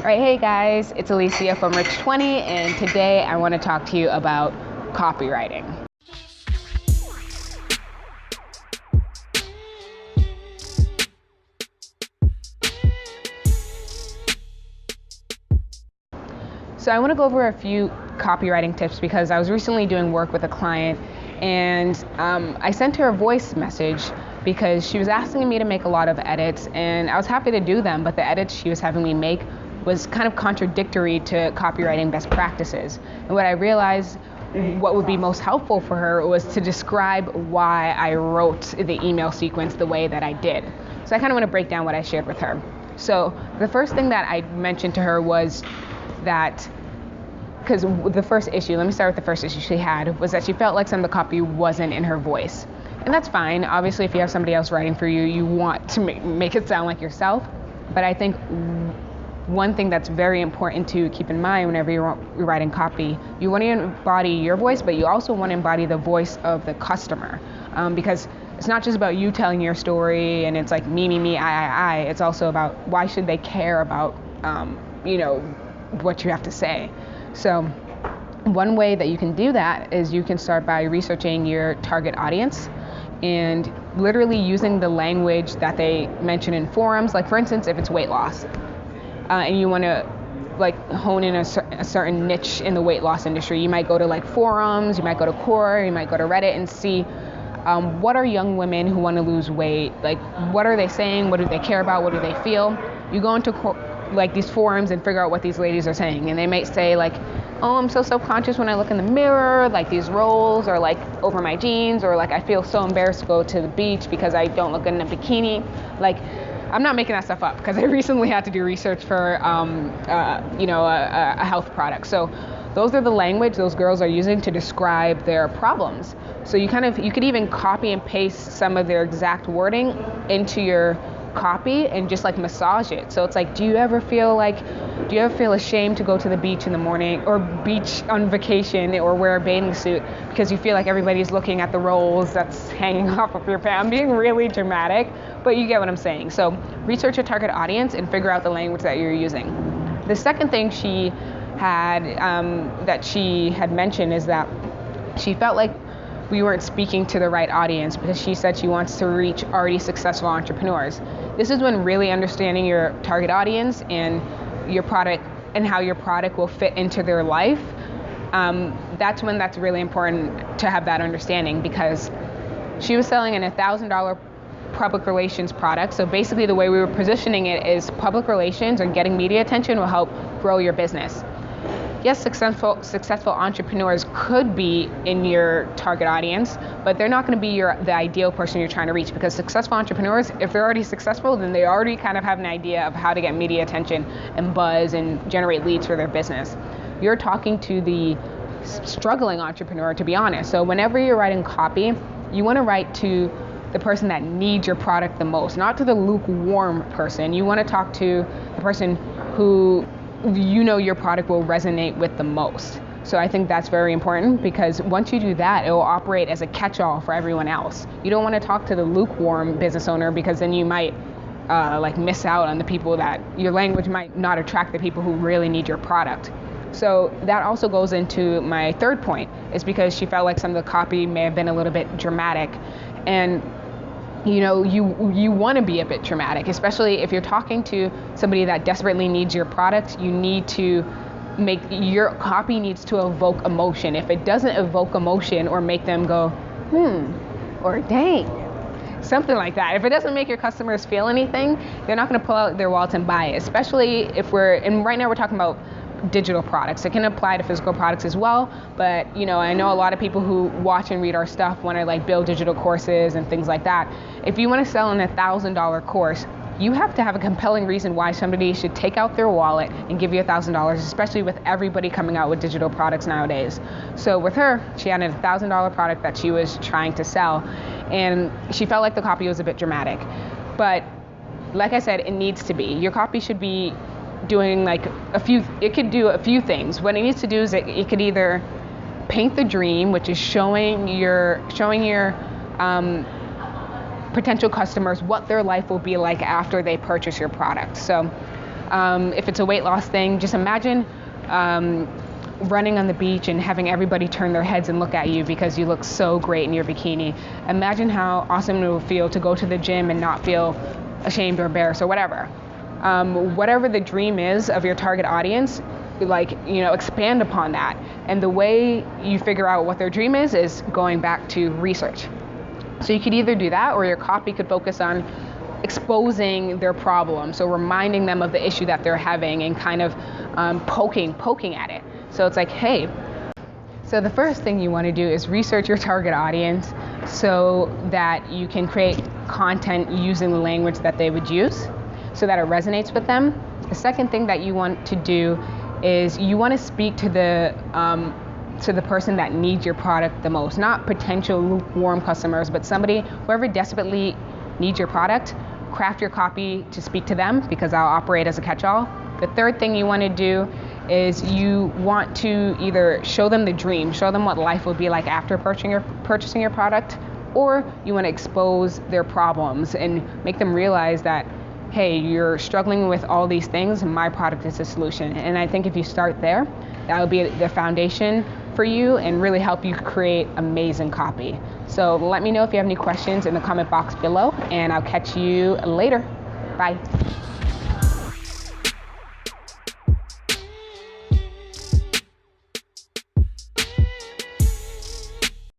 Alright, hey guys, it's Alicia from Rich 20, and today I want to talk to you about copywriting. So I want to go over a few copywriting tips because I was recently doing work with a client, and I sent her a voice message because she was asking me to make a lot of edits, and I was happy to do them, but the edits she was having me make was kind of contradictory to copywriting best practices. And what I realized what would be most helpful for her was to describe why I wrote the email sequence the way that I did. So I kind of want to break down what I shared with her. So the first thing that I mentioned to her was that, because the first issue, let me start with the first issue she had, was that she felt like some of the copy wasn't in her voice. And that's fine. Obviously, if you have somebody else writing for you, you want to make it sound like yourself. But I think one thing that's very important to keep in mind whenever you're writing copy, you want to embody your voice, but you also want to embody the voice of the customer. Because it's not just about you telling your story and it's like me, I. It's also about why should they care about, what you have to say. So one way that you can do that is you can start by researching your target audience and literally using the language that they mention in forums. Like for instance, if it's weight loss, and you want to hone in a certain niche in the weight loss industry, you might go to forums, you might go to Quora, you might go to Reddit and see what are young women who want to lose weight, what are they saying, what do they care about, what do they feel. You go into these forums and figure out what these ladies are saying, and they might say oh, I'm so self-conscious when I look in the mirror, these rolls, or over my jeans, or I feel so embarrassed to go to the beach because I don't look good in a bikini. I'm not making that stuff up because I recently had to do research for a health product. So those are the language those girls are using to describe their problems. So you could even copy and paste some of their exact wording into your copy and just massage it. So it's do you ever feel ashamed to go to the beach in the morning, or beach on vacation, or wear a bathing suit because you feel like everybody's looking at the rolls that's hanging off of your pants? I'm being really dramatic, but you get what I'm saying. So research your target audience and figure out the language that you're using. The second thing she had mentioned is that she felt like we weren't speaking to the right audience because she said she wants to reach already successful entrepreneurs. This is when really understanding your target audience and your product and how your product will fit into their life, that's when that's really important to have that understanding, because she was selling an $1,000 public relations product. So basically the way we were positioning it is public relations or getting media attention will help grow your business. Yes, successful entrepreneurs could be in your target audience, but they're not going to be the ideal person you're trying to reach, because successful entrepreneurs, if they're already successful, then they already kind of have an idea of how to get media attention and buzz and generate leads for their business. You're talking to the struggling entrepreneur, to be honest. So whenever you're writing copy, you want to write to the person that needs your product the most, not to the lukewarm person. You want to talk to the person who your product will resonate with the most. So I think that's very important, because once you do that, it will operate as a catch-all for everyone else. You don't want to talk to the lukewarm business owner, because then you might miss out on the people that your language might not attract the people who really need your product. So that also goes into my third point, is because she felt like some of the copy may have been a little bit dramatic. And you want to be a bit dramatic, especially if you're talking to somebody that desperately needs your product. You need to your copy needs to evoke emotion. If it doesn't evoke emotion or make them go, or dang, something like that. If it doesn't make your customers feel anything, they're not going to pull out their wallets and buy it, especially if and right now we're talking about digital products. It can apply to physical products as well, but I know a lot of people who watch and read our stuff want to build digital courses and things like that. If you want to sell an $1,000 course, you have to have a compelling reason why somebody should take out their wallet and give you $1,000, especially with everybody coming out with digital products nowadays. So with her, she had a $1,000 product that she was trying to sell, and she felt like the copy was a bit dramatic. But like I said, it needs to be. Your copy should be doing it could do a few things. What it needs to do is it could either paint the dream, which is showing your potential customers what their life will be like after they purchase your product. So If it's a weight loss thing, just imagine running on the beach and having everybody turn their heads and look at you because you look so great in your bikini. Imagine how awesome it will feel to go to the gym and not feel ashamed or embarrassed or whatever. Whatever the dream is of your target audience, expand upon that. And the way you figure out what their dream is going back to research. So you could either do that, or your copy could focus on exposing their problem. So reminding them of the issue that they're having and kind of poking at it. So it's like, hey, so the first thing you want to do is research your target audience so that you can create content using the language that they would use so that it resonates with them. The second thing that you want to do is you want to speak to the person that needs your product the most, not potential lukewarm customers, but whoever desperately needs your product. Craft your copy to speak to them, because I'll operate as a catch-all. The third thing you want to do is you want to either show them the dream, show them what life would be like after purchasing your product, or you want to expose their problems and make them realize that, hey, you're struggling with all these things, and my product is the solution. And I think if you start there, that will be the foundation for you and really help you create amazing copy. So let me know if you have any questions in the comment box below, and I'll catch you later. Bye.